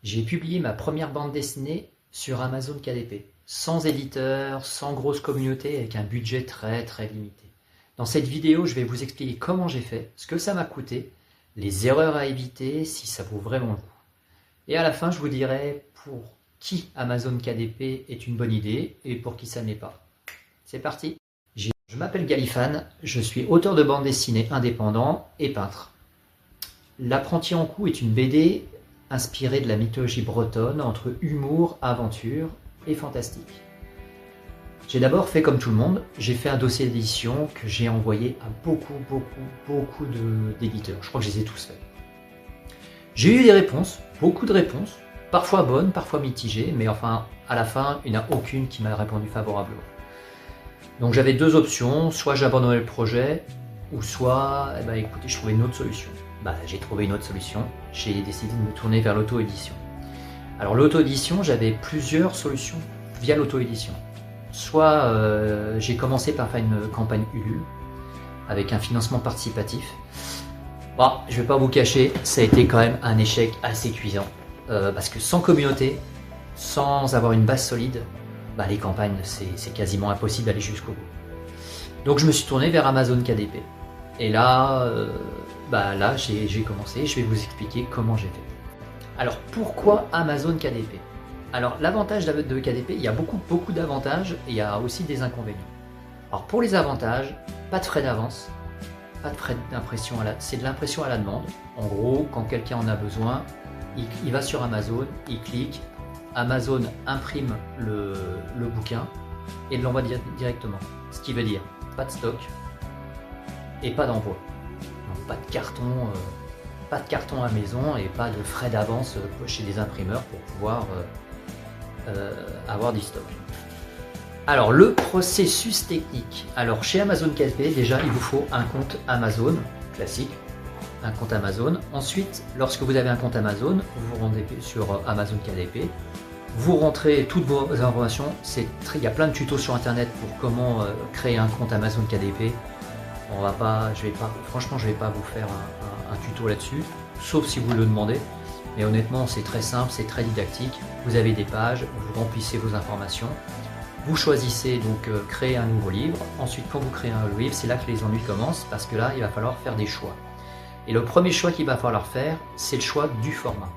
J'ai publié ma première bande dessinée sur Amazon KDP, sans éditeur, sans grosse communauté, avec un budget très très limité. Dans cette vidéo, je vais vous expliquer comment j'ai fait, ce que ça m'a coûté, les erreurs à éviter, si ça vaut vraiment le coup. Et à la fin, je vous dirai pour qui Amazon KDP est une bonne idée et pour qui ça n'est pas. C'est parti. Je m'appelle Galifan, je suis auteur de bande dessinée indépendant et peintre. L'Apprenti en coup est une BD inspirée de la mythologie bretonne entre humour, aventure et fantastique. J'ai d'abord fait comme tout le monde, j'ai fait un dossier d'édition que j'ai envoyé à beaucoup d'éditeurs. Je crois que je les ai tous faits. J'ai eu des réponses, beaucoup de réponses, parfois bonnes, parfois mitigées, mais enfin, à la fin, il n'y en a aucune qui m'a répondu favorablement. Donc j'avais deux options, soit j'abandonnais le projet, ou soit, écoutez, je trouvais une autre solution. J'ai trouvé une autre solution, j'ai décidé de me tourner vers l'auto-édition. Alors l'auto-édition, j'avais plusieurs solutions via l'auto-édition. Soit j'ai commencé par faire une campagne Ulule, avec un financement participatif. Je vais pas vous cacher, ça a été quand même un échec assez cuisant. Parce que sans communauté, sans avoir une base solide, les campagnes, c'est quasiment impossible d'aller jusqu'au bout. Donc je me suis tourné vers Amazon KDP. Et là, j'ai commencé, je vais vous expliquer comment j'ai fait. Alors pourquoi Amazon KDP? Alors l'avantage de KDP, il y a beaucoup d'avantages et il y a aussi des inconvénients. Alors pour les avantages, pas de frais d'avance, pas de frais d'impression, c'est de l'impression à la demande. En gros, quand quelqu'un en a besoin, il va sur Amazon, il clique, Amazon imprime le bouquin et l'envoie directement. Ce qui veut dire pas de stock et pas d'envoi. Donc pas de carton à maison et pas de frais d'avance chez des imprimeurs pour pouvoir avoir du stock. Alors le processus technique. Alors chez Amazon KDP, déjà il vous faut un compte Amazon classique. Un compte Amazon. Ensuite, lorsque vous avez un compte Amazon, vous vous rendez sur Amazon KDP, vous rentrez toutes vos informations. Il y a plein de tutos sur internet pour comment créer un compte Amazon KDP. Franchement, je vais pas vous faire un tuto là-dessus, sauf si vous le demandez. Mais honnêtement, c'est très simple, c'est très didactique. Vous avez des pages, vous remplissez vos informations. Vous choisissez donc créer un nouveau livre. Ensuite, quand vous créez un nouveau livre, c'est là que les ennuis commencent parce que là, il va falloir faire des choix. Et le premier choix qu'il va falloir faire, c'est le choix du format.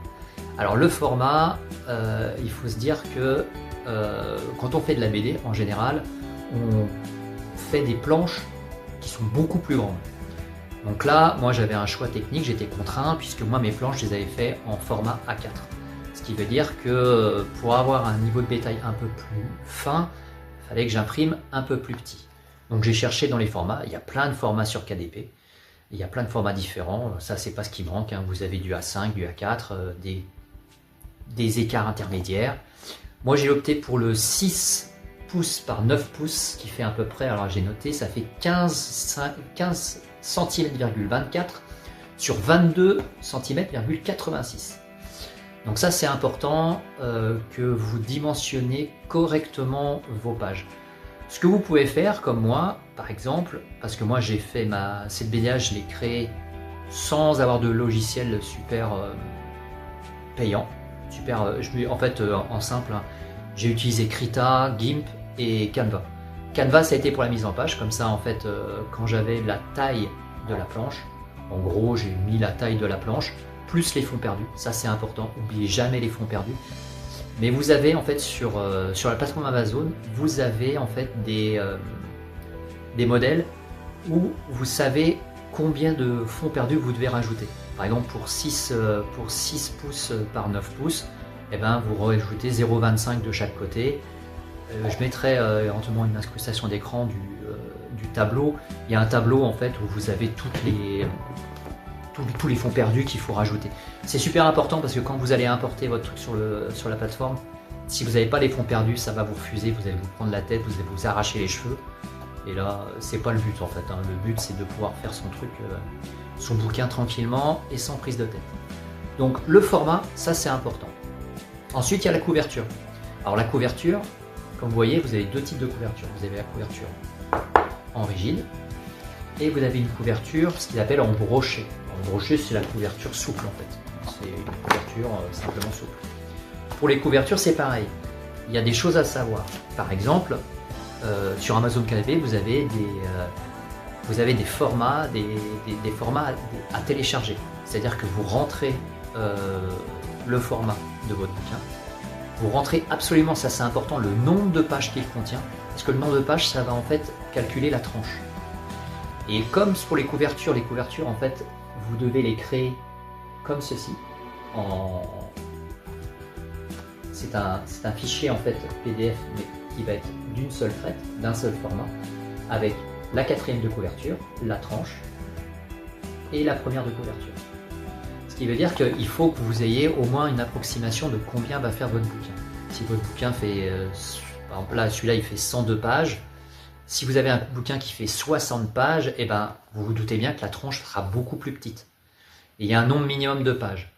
Alors le format, il faut se dire que quand on fait de la BD, en général, on fait des planches qui sont beaucoup plus grandes. Donc là, moi j'avais un choix technique, j'étais contraint, puisque moi mes planches, je les avais fait en format A4. Ce qui veut dire que pour avoir un niveau de détail un peu plus fin, il fallait que j'imprime un peu plus petit. Donc j'ai cherché dans les formats, il y a plein de formats sur KDP. Il y a plein de formats différents, ça c'est pas ce qui manque, vous avez du A5, du A4, des écarts intermédiaires. Moi j'ai opté pour le 6 pouces par 9 pouces, qui fait à peu près, alors j'ai noté, ça fait 15 cm,24 sur 22 cm,86. Donc ça c'est important que vous dimensionnez correctement vos pages. Ce que vous pouvez faire comme moi, par exemple, parce que moi j'ai fait cette BD, je l'ai créée sans avoir de logiciel super payant. En simple, j'ai utilisé Krita, GIMP et Canva. Canva, ça a été pour la mise en page, comme ça en fait, quand j'avais la taille de la planche, en gros j'ai mis la taille de la planche, plus les fonds perdus, ça c'est important, n'oubliez jamais les fonds perdus. Mais vous avez en fait sur la plateforme Amazon, vous avez en fait des modèles où vous savez combien de fonds perdus vous devez rajouter. Par exemple pour 6 pouces par 9 pouces, vous rajoutez 0,25 de chaque côté. Je mettrai éventuellement une incrustation d'écran du tableau. Il y a un tableau en fait où vous avez tous les fonds perdus qu'il faut rajouter. C'est super important parce que quand vous allez importer votre truc sur la plateforme, si vous n'avez pas les fonds perdus, ça va vous refuser, vous allez vous prendre la tête, vous allez vous arracher les cheveux. Et là, c'est pas le but en fait. Le but c'est de pouvoir faire son truc, son bouquin tranquillement et sans prise de tête. Donc le format, ça c'est important. Ensuite, il y a la couverture. Alors la couverture, comme vous voyez, vous avez deux types de couverture. Vous avez la couverture en rigide et vous avez une couverture, ce qu'ils appellent en brochet. En brochet, c'est la couverture souple en fait. C'est une couverture simplement souple. Pour les couvertures, c'est pareil. Il y a des choses à savoir. Par exemple, sur Amazon KDP, vous avez des formats, des formats à télécharger. C'est-à-dire que vous rentrez le format de votre bouquin. Vous rentrez absolument, ça c'est important, le nombre de pages qu'il contient. Parce que le nombre de pages, ça va en fait calculer la tranche. Et comme pour les couvertures en fait, vous devez les créer comme ceci. C'est un fichier en fait PDF mais qui va être d'une seule traite, d'un seul format, avec la quatrième de couverture, la tranche et la première de couverture. Ce qui veut dire qu'il faut que vous ayez au moins une approximation de combien va faire votre bouquin. Si votre bouquin fait, par exemple là, celui-là il fait 102 pages, si vous avez un bouquin qui fait 60 pages, eh ben, vous vous doutez bien que la tranche sera beaucoup plus petite. Et il y a un nombre minimum de pages.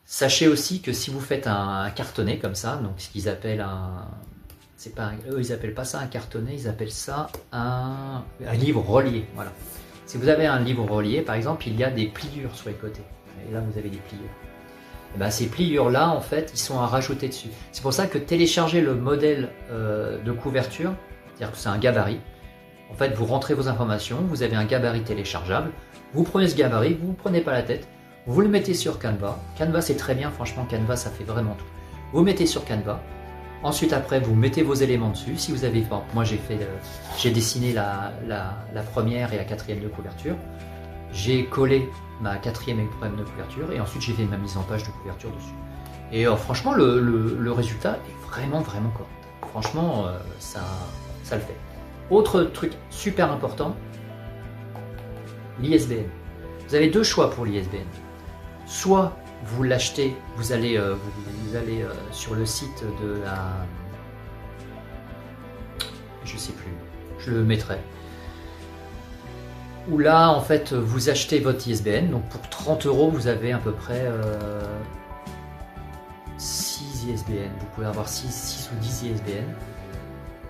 Sachez aussi que si vous faites un cartonnet comme ça, donc ce qu'ils appellent eux ils appellent pas ça un cartonnet, ils appellent ça un livre relié. Voilà. Si vous avez un livre relié, par exemple, il y a des pliures sur les côtés. Et là, vous avez des pliures. Et ben, ces pliures-là, en fait, ils sont à rajouter dessus. C'est pour ça que télécharger le modèle de couverture, c'est-à-dire que c'est un gabarit. En fait, vous rentrez vos informations, vous avez un gabarit téléchargeable. Vous prenez ce gabarit, vous ne prenez pas la tête, vous le mettez sur Canva. Canva, c'est très bien, franchement, Canva, ça fait vraiment tout. Vous mettez sur Canva. Ensuite, après, vous mettez vos éléments dessus. Si vous avez, moi, j'ai dessiné la première et la quatrième de couverture. J'ai collé ma quatrième et première de couverture. Et ensuite, j'ai fait ma mise en page de couverture dessus. Et franchement, le résultat est vraiment, vraiment correct. Franchement, ça le fait. Autre truc super important, l'ISBN. Vous avez deux choix pour l'ISBN. Soit vous l'achetez, vous allez sur le site de la... Je sais plus, je le mettrai. Où là, en fait, vous achetez votre ISBN. Donc pour 30 €, vous avez à peu près 6 ISBN. Vous pouvez avoir 6 ou 10 ISBN.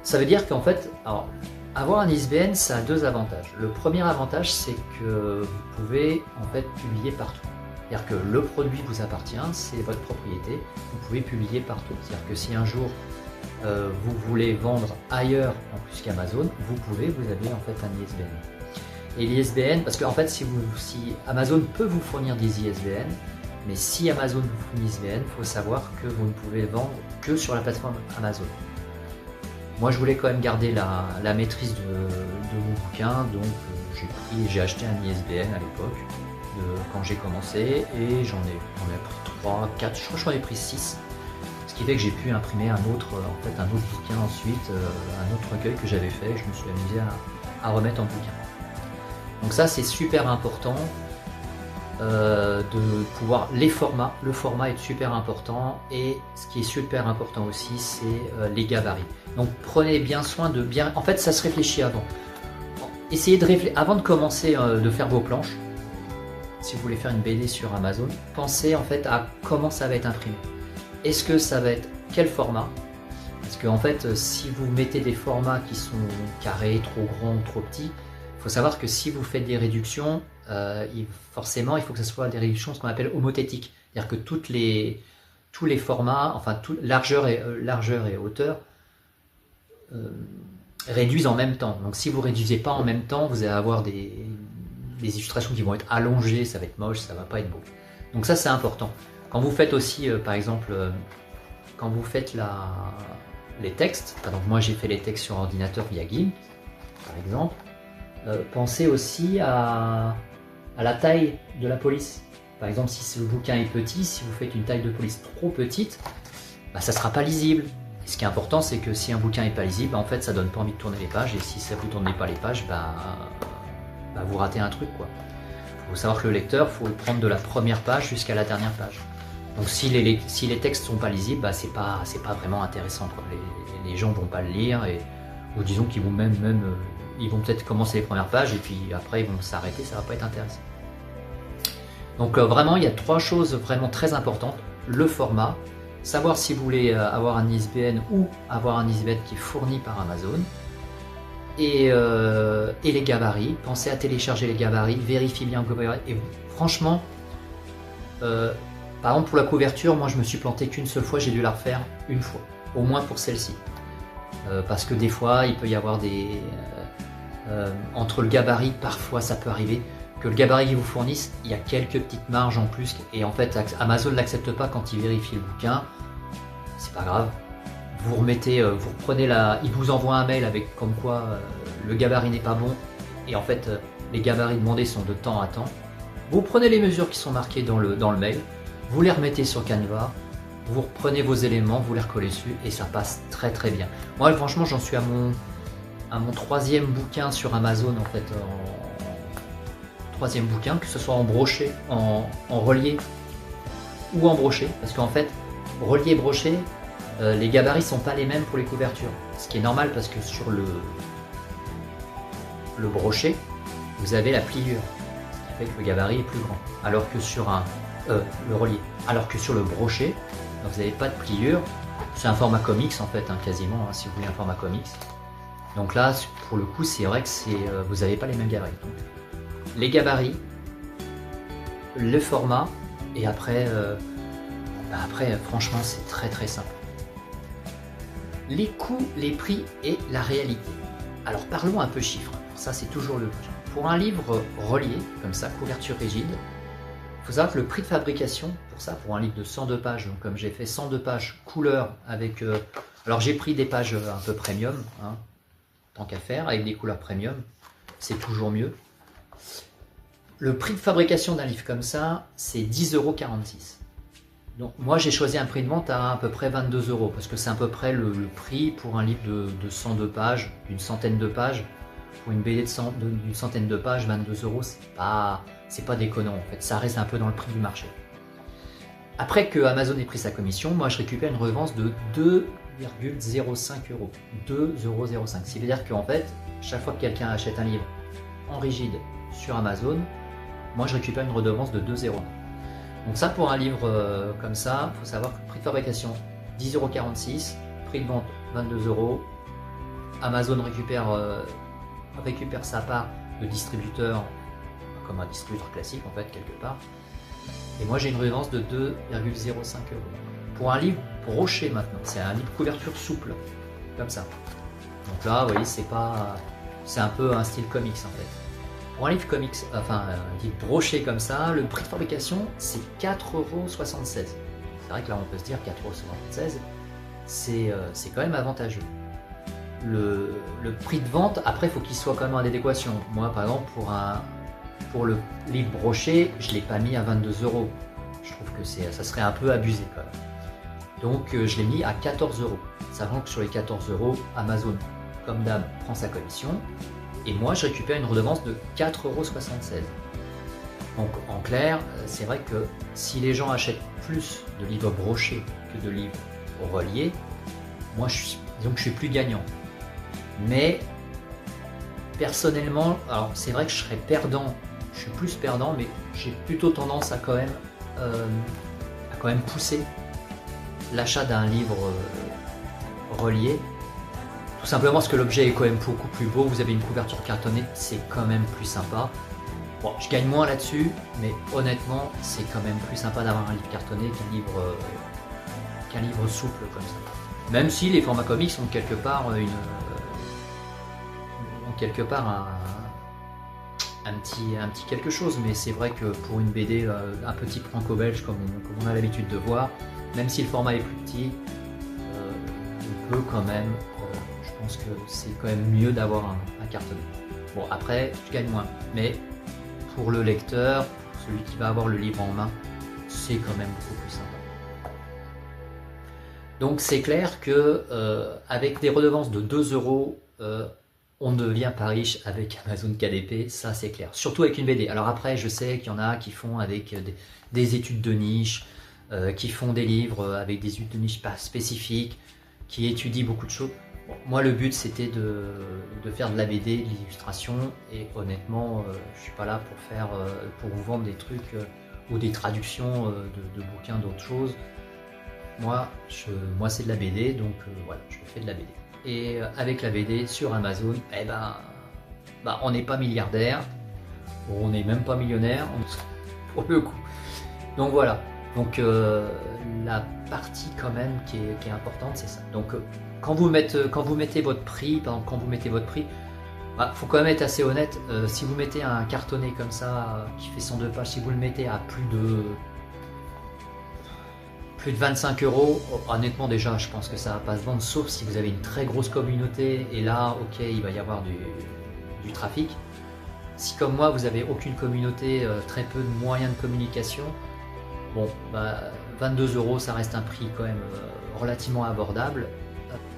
Ça veut dire qu'en fait, alors, avoir un ISBN, ça a deux avantages. Le premier avantage, c'est que vous pouvez en fait publier partout. C'est-à-dire que le produit vous appartient, c'est votre propriété, vous pouvez publier partout. C'est-à-dire que si un jour vous voulez vendre ailleurs en plus qu'Amazon, vous pouvez, vous avez en fait un ISBN. Et l'ISBN, parce qu'en fait, si Amazon peut vous fournir des ISBN, mais si Amazon vous fournit ISBN, il faut savoir que vous ne pouvez vendre que sur la plateforme Amazon. Moi, je voulais quand même garder la maîtrise de mon bouquin, donc j'ai acheté un ISBN à l'époque, quand j'ai commencé, et j'en ai pris 3, 4, je crois que j'en ai pris 6, ce qui fait que j'ai pu imprimer un autre bouquin ensuite, un autre recueil que j'avais fait, je me suis amusé à remettre en bouquin. Donc ça, c'est super important. De pouvoir le format est super important, et ce qui est super important aussi, c'est les gabarits. Donc prenez bien soin de bien, en fait ça se réfléchit avant. Essayez de réfléchir avant de commencer de faire vos planches. Si vous voulez faire une BD sur Amazon, pensez en fait à comment ça va être imprimé. Est-ce que ça va être quel format? Parce que en fait, si vous mettez des formats qui sont carrés, trop grands ou trop petits, il faut savoir que si vous faites des réductions, forcément, il faut que ce soit des réductions ce qu'on appelle homothétiques. C'est-à-dire que tous les formats, enfin largeur et hauteur, réduisent en même temps. Donc si vous réduisez pas en même temps, vous allez avoir des illustrations qui vont être allongées, ça va être moche, ça va pas être beau. Donc ça, c'est important. Quand vous faites aussi, par exemple, quand vous faites les textes, par exemple, moi j'ai fait les textes sur ordinateur via GIMP, par exemple, pensez aussi à la taille de la police. Par exemple, si le bouquin est petit, si vous faites une taille de police trop petite, bah, ça ne sera pas lisible. Et ce qui est important, c'est que si un bouquin n'est pas lisible, bah, en fait, ça ne donne pas envie de tourner les pages, et si ça ne vous tournez pas les pages, vous ratez un truc, quoi. Il faut savoir que le lecteur, il faut le prendre de la première page jusqu'à la dernière page. Donc si les textes ne sont pas lisibles, bah, c'est pas vraiment intéressant, quoi. Les gens ne vont pas le lire, ou disons qu'ils vont ils vont peut-être commencer les premières pages et puis après ils vont s'arrêter, ça va pas être intéressant. Donc vraiment, il y a 3 choses vraiment très importantes. Le format, savoir si vous voulez avoir un ISBN ou avoir un ISBN qui est fourni par Amazon, et les gabarits. Pensez à télécharger les gabarits, vérifiez bien le gabarit. Et franchement, Par exemple, pour la couverture, moi je me suis planté qu'une seule fois, j'ai dû la refaire une fois, au moins pour celle-ci. Parce que des fois, il peut y avoir des... entre le gabarit, parfois ça peut arriver, que le gabarit qu'ils vous fournissent, il y a quelques petites marges en plus, et en fait Amazon ne l'accepte pas quand il vérifie le bouquin, c'est pas grave. Vous remettez, vous reprenez il vous envoie un mail avec comme quoi le gabarit n'est pas bon, et en fait les gabarits demandés sont de temps à temps. Vous prenez les mesures qui sont marquées dans le mail, vous les remettez sur Canva, vous reprenez vos éléments, vous les recollez dessus, et ça passe très très bien. Moi franchement j'en suis à mon troisième bouquin sur Amazon en fait, troisième bouquin, que ce soit en broché, en relié ou en broché, parce qu'en fait relié et broché, les gabarits sont pas les mêmes pour les couvertures, ce qui est normal parce que sur le broché vous avez la pliure, ce qui fait que le gabarit est plus grand, alors que sur le relié, alors que sur le broché vous n'avez pas de pliure. C'est un format comics en fait, hein, quasiment, hein, si vous voulez un format comics. Donc là, pour le coup, c'est vrai que vous n'avez pas les mêmes gabarits. Donc, les gabarits, le format, et après, franchement, c'est très très simple. Les coûts, les prix et la réalité. Alors parlons un peu chiffres. Ça, c'est toujours le plus. Pour un livre relié, comme ça, couverture rigide, il faut savoir que le prix de fabrication, pour un livre de 102 pages, donc comme j'ai fait 102 pages couleur avec... alors j'ai pris des pages un peu premium, hein, tant qu'à faire, avec des couleurs premium, c'est toujours mieux. Le prix de fabrication d'un livre comme ça, c'est 10,46 €. Donc moi j'ai choisi un prix de vente à peu près 22 €, parce que c'est à peu près le prix pour un livre de 102 pages, d'une centaine de pages. Pour une BD d'une centaine de pages, 22 €, c'est pas déconnant en fait, ça reste un peu dans le prix du marché. Après que Amazon ait pris sa commission, moi je récupère une redevance de 2,05 €. 2,05 €. Ce qui veut dire qu'en fait, chaque fois que quelqu'un achète un livre en rigide sur Amazon, moi je récupère une redevance de 2 €. Donc ça, pour un livre comme ça, il faut savoir que le prix de fabrication 10,46 €, prix de vente 22 €. Amazon récupère sa part de distributeur, comme un distributeur classique en fait, quelque part. Et moi j'ai une redevance de 2,05 €. Pour un livre broché maintenant, c'est un livre couverture souple, comme ça. Donc là, vous voyez, c'est un peu un style comics en fait. Pour un livre comics, enfin un livre broché comme ça, le prix de fabrication c'est 4,76 €. C'est vrai que là on peut se dire 4,76 €, c'est quand même avantageux. Le prix de vente, après il faut qu'il soit quand même en adéquation. Moi par exemple pour le livre broché, je ne l'ai pas mis à 22 €. Je trouve que ça serait un peu abusé quand même. Donc je l'ai mis à 14 €. Sachant que sur les 14 €, Amazon, comme d'hab, prend sa commission. Et moi je récupère une redevance de 4,76 €. Donc en clair, c'est vrai que si les gens achètent plus de livres brochés que de livres reliés, moi disons que je suis plus gagnant. Mais personnellement, alors c'est vrai que je serais perdant, je suis plus perdant, mais j'ai plutôt tendance à quand même pousser l'achat d'un livre relié, tout simplement parce que l'objet est quand même beaucoup plus beau, vous avez une couverture cartonnée, c'est quand même plus sympa. Bon, je gagne moins là-dessus, mais honnêtement, c'est quand même plus sympa d'avoir un livre cartonné qu'un livre souple comme ça. Même si les formats comics ont quelque part un petit quelque chose, mais c'est vrai que pour une BD un petit franco-belge comme on a l'habitude de voir, même si le format est plus petit, on peut quand même, je pense que c'est quand même mieux d'avoir un cartonné. Bon, après je gagne moins, mais pour le lecteur, pour celui qui va avoir le livre en main, c'est quand même beaucoup plus sympa. Donc c'est clair que avec des redevances de 2 €, on ne devient pas riche avec Amazon KDP, ça c'est clair. Surtout avec une BD. Alors après, je sais qu'il y en a qui font avec des études de niche, qui font des livres avec des études de niche pas spécifiques, qui étudient beaucoup de choses. Bon, moi le but c'était de faire de la BD, de l'illustration, et honnêtement, je suis pas là pour vous vendre des trucs ou des traductions de bouquins d'autres choses. Moi c'est de la BD, donc voilà, je fais de la BD. Et avec la BD sur Amazon, on n'est pas milliardaire, on n'est même pas millionnaire pour le coup. Donc voilà, Donc la partie quand même qui est importante, c'est ça. Donc quand vous mettez votre prix, par exemple, faut quand même être assez honnête. Si vous mettez un cartonné comme ça qui fait 102 pages, si vous le mettez à plus de 25 €, honnêtement déjà je pense que ça va pas se vendre, sauf si vous avez une très grosse communauté et là ok il va y avoir du trafic. Si comme moi vous avez aucune communauté, très peu de moyens de communication, bon 22 € ça reste un prix quand même relativement abordable.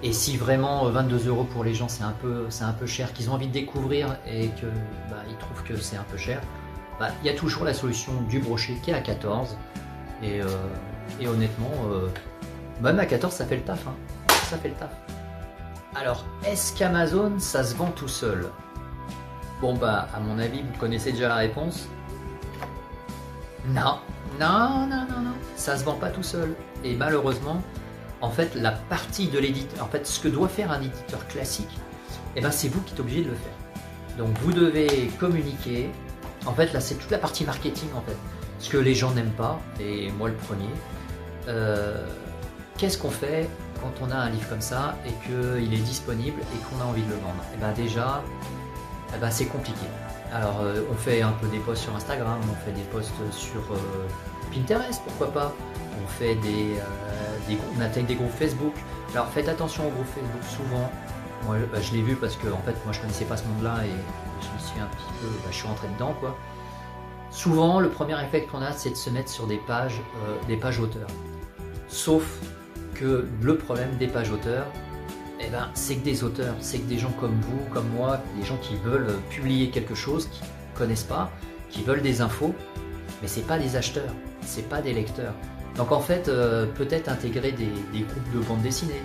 Et si vraiment 22 € pour les gens c'est un peu cher, qu'ils ont envie de découvrir et que ils trouvent que c'est un peu cher, il y a toujours la solution du brochet qui est à 14 et honnêtement même à 14 ça fait le taf, hein. Ça fait le taf. Alors est-ce qu'Amazon ça se vend tout seul? Bon à mon avis vous connaissez déjà la réponse. Non, ça se vend pas tout seul. Et malheureusement, en fait, la partie de l'éditeur, en fait, ce que doit faire un éditeur classique, c'est vous qui êtes obligé de le faire. Donc vous devez communiquer. En fait, là, c'est toute la partie marketing, en fait. Ce que les gens n'aiment pas, et moi le premier. Qu'est-ce qu'on fait quand on a un livre comme ça et qu'il est disponible et qu'on a envie de le vendre? Déjà, c'est compliqué. Alors on fait un peu des posts sur Instagram, on fait des posts sur Pinterest, pourquoi pas. On fait on attaque des groupes Facebook. Alors faites attention aux groupes Facebook, souvent. Moi je l'ai vu parce que en fait moi je connaissais pas ce monde là et je me suis un petit peu, je suis rentré dedans quoi. Souvent le premier effet qu'on a c'est de se mettre sur des pages auteurs. Sauf que le problème des pages auteurs, c'est que des auteurs, c'est que des gens comme vous, comme moi, des gens qui veulent publier quelque chose, qui ne connaissent pas, qui veulent des infos, mais c'est pas des acheteurs, c'est pas des lecteurs. Donc en fait, peut-être intégrer des groupes de bande dessinée.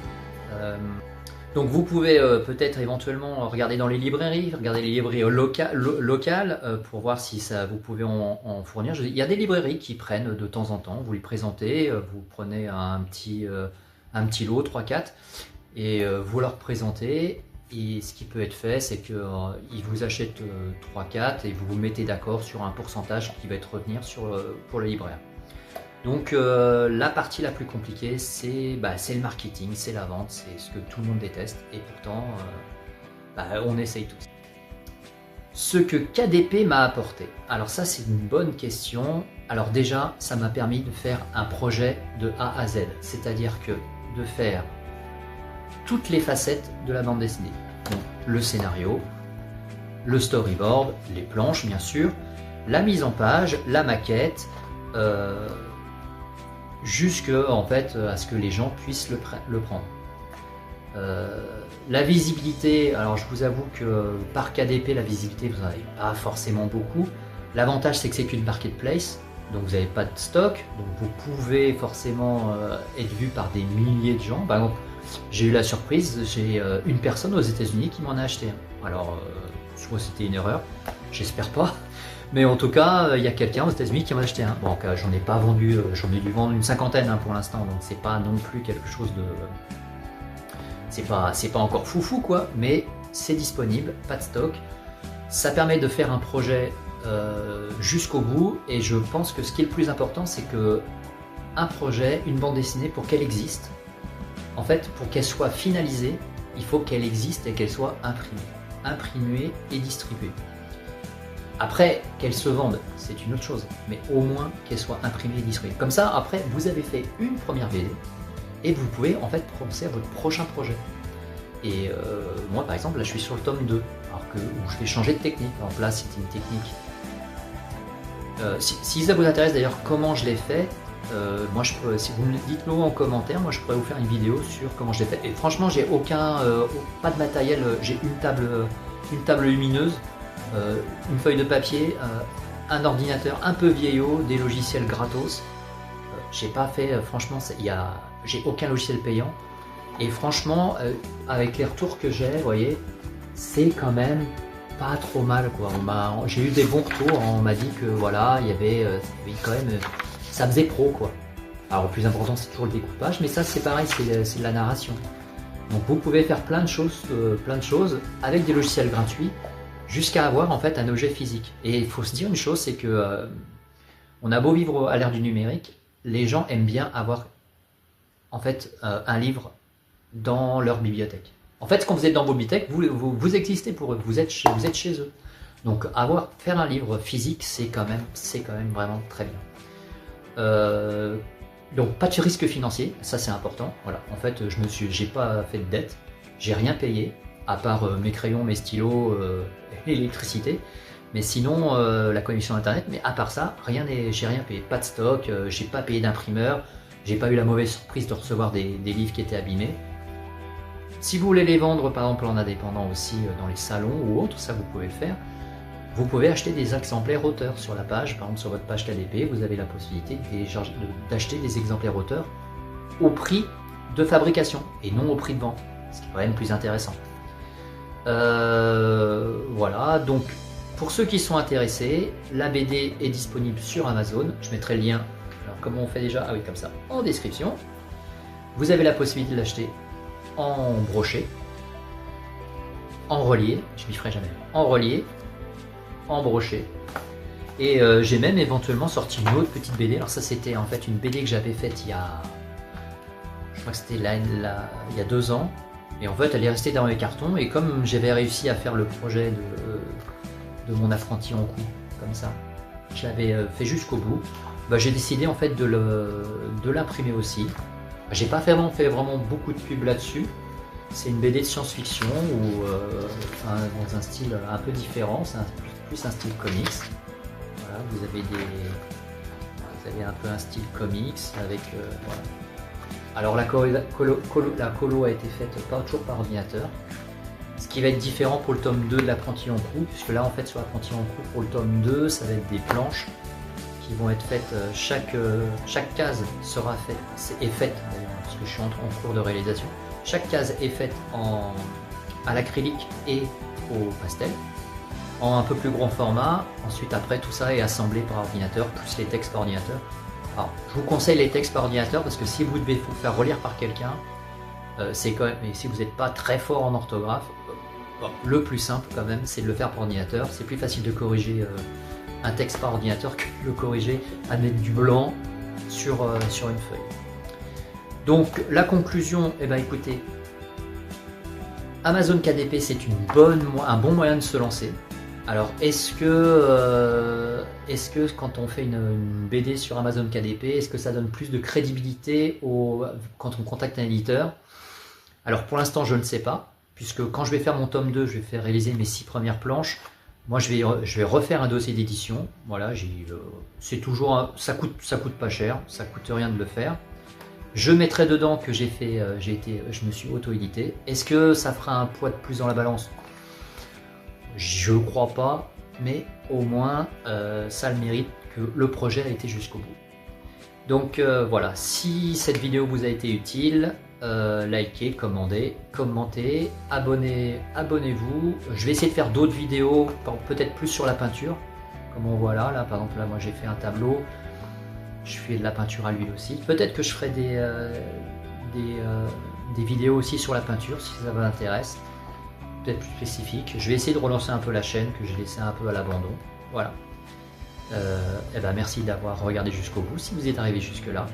Donc vous pouvez peut-être éventuellement regarder dans les librairies, regarder les librairies locales pour voir si vous pouvez en fournir. Il y a des librairies qui prennent de temps en temps, vous les présentez, vous prenez un petit lot, 3-4, et vous leur présentez. Et ce qui peut être fait, c'est qu'ils vous achètent 3-4 et vous vous mettez d'accord sur un pourcentage qui va être revenir pour le libraire. Donc la partie la plus compliquée, c'est le marketing, c'est la vente, c'est ce que tout le monde déteste. Et pourtant, on essaye tous. Ce que KDP m'a apporté. Alors ça, c'est une bonne question. Alors déjà, ça m'a permis de faire un projet de A à Z. C'est-à-dire que de faire toutes les facettes de la bande dessinée. Donc, le scénario, le storyboard, les planches bien sûr, la mise en page, la maquette, jusque en fait à ce que les gens puissent le prendre. La visibilité, alors je vous avoue que par KDP la visibilité vous n'en avez pas forcément beaucoup. L'avantage c'est que c'est une marketplace, donc vous n'avez pas de stock, donc vous pouvez forcément être vu par des milliers de gens. Par exemple, j'ai eu la surprise, j'ai une personne aux États-Unis qui m'en a acheté un. Alors soit c'était une erreur, j'espère pas. Mais en tout cas, il y a quelqu'un aux États-Unis qui m'a acheté un. Bon, j'en ai pas vendu, j'en ai dû vendre une cinquantaine pour l'instant, donc c'est pas non plus quelque chose de. C'est pas encore foufou quoi, mais c'est disponible, pas de stock. Ça permet de faire un projet jusqu'au bout, et je pense que ce qui est le plus important, c'est que un projet, une bande dessinée, pour qu'elle existe, en fait, pour qu'elle soit finalisée, il faut qu'elle existe et qu'elle soit imprimée et distribuée. Après, qu'elle se vende, c'est une autre chose, mais au moins qu'elle soit imprimée et distribuée. Comme ça, après, vous avez fait une première BD et vous pouvez en fait penser à votre prochain projet. Et moi, par exemple, là, je suis sur le tome 2, où je vais changer de technique. Alors là, c'était une technique. Si ça vous intéresse d'ailleurs comment je l'ai fait, moi, si vous me dites-le en commentaire, moi je pourrais vous faire une vidéo sur comment je l'ai fait. Et franchement, j'ai pas de matériel, j'ai une table lumineuse, une feuille de papier, un ordinateur un peu vieillot, des logiciels gratos. J'ai pas fait, franchement, j'ai aucun logiciel payant. Et franchement, avec les retours que j'ai, vous voyez, c'est quand même pas trop mal quoi. J'ai eu des bons retours, on m'a dit que voilà, il y avait quand même, ça faisait pro quoi. Alors le plus important c'est toujours le découpage, mais ça c'est pareil, c'est de la narration. Donc vous pouvez faire plein de choses avec des logiciels gratuits, jusqu'à avoir en fait un objet physique. Et il faut se dire une chose, c'est que on a beau vivre à l'ère du numérique, les gens aiment bien avoir en fait un livre dans leur bibliothèque. En fait, quand vous êtes dans vos bibliothèques, vous existez pour eux, vous êtes chez eux. Donc faire un livre physique, c'est quand même vraiment très bien. Donc pas de risque financier, ça c'est important. Voilà, en fait, j'ai pas fait de dette, j'ai rien payé à part mes crayons, mes stylos, et l'électricité. Mais sinon, la connexion internet. Mais à part ça, j'ai rien payé, pas de stock, j'ai pas payé d'imprimeur, j'ai pas eu la mauvaise surprise de recevoir des livres qui étaient abîmés. Si vous voulez les vendre, par exemple en indépendant aussi dans les salons ou autres, ça vous pouvez le faire. Vous pouvez acheter des exemplaires auteurs sur la page, par exemple sur votre page KDP, vous avez la possibilité d'acheter des exemplaires auteurs au prix de fabrication et non au prix de vente, ce qui est quand même plus intéressant. Voilà, donc pour ceux qui sont intéressés, la BD est disponible sur Amazon, je mettrai le lien, alors comment on fait déjà? Ah oui, comme ça, en description. Vous avez la possibilité de l'acheter en broché, en relié, je m'y ferai jamais, en relié, en broché, et j'ai même éventuellement sorti une autre petite BD. Alors ça c'était en fait une BD que j'avais faite je crois que c'était il y a 2 ans, et en fait elle est restée dans les cartons, et comme j'avais réussi à faire le projet de mon apprenti en coup, comme ça, je l'avais fait jusqu'au bout, bah, j'ai décidé en fait de l'imprimer aussi. J'ai pas fait vraiment beaucoup de pub là-dessus. C'est une BD de science-fiction dans un style un peu différent, c'est plus un style comics. Voilà, vous avez un peu un style comics avec voilà. Alors la colo a été faite toujours par ordinateur, ce qui va être différent pour le tome 2 de l'apprenti en cours, puisque là en fait sur l'apprenti en cours pour le tome 2 ça va être des planches qui vont être faites, chaque case est faite d'ailleurs, parce que je suis en cours de réalisation, chaque case est faite à l'acrylique et au pastel, en un peu plus grand format. Ensuite après tout ça est assemblé par ordinateur, plus les textes par ordinateur. Alors je vous conseille les textes par ordinateur, parce que si vous devez vous faire relire par quelqu'un, c'est quand même, et si vous n'êtes pas très fort en orthographe, le plus simple quand même c'est de le faire par ordinateur. C'est plus facile de corriger un texte par ordinateur que de le corriger à mettre du blanc sur une feuille. Donc la conclusion, eh ben, écoutez, Amazon KDP c'est un bon moyen de se lancer. Alors est-ce que quand on fait une BD sur Amazon KDP, est-ce que ça donne plus de crédibilité quand on contacte un éditeur? Alors pour l'instant je ne sais pas, puisque quand je vais faire mon tome 2, je vais faire réaliser mes 6 premières planches. Moi je vais refaire un dossier d'édition. Voilà, c'est toujours ça coûte pas cher, ça coûte rien de le faire. Je mettrai dedans que je me suis auto-édité. Est-ce que ça fera un poids de plus dans la balance? Je crois pas, mais au moins ça le mérite que le projet a été jusqu'au bout. Donc voilà, si cette vidéo vous a été utile, likez, commentez, abonnez-vous. Je vais essayer de faire d'autres vidéos, peut-être plus sur la peinture, comme on voit là par exemple là moi j'ai fait un tableau, je fais de la peinture à l'huile aussi. Peut-être que je ferai des vidéos aussi sur la peinture si ça vous intéresse, peut-être plus spécifique. Je vais essayer de relancer un peu la chaîne que j'ai laissé un peu à l'abandon. Voilà. Et ben merci d'avoir regardé jusqu'au bout si vous êtes arrivé jusque là,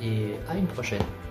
et à une prochaine.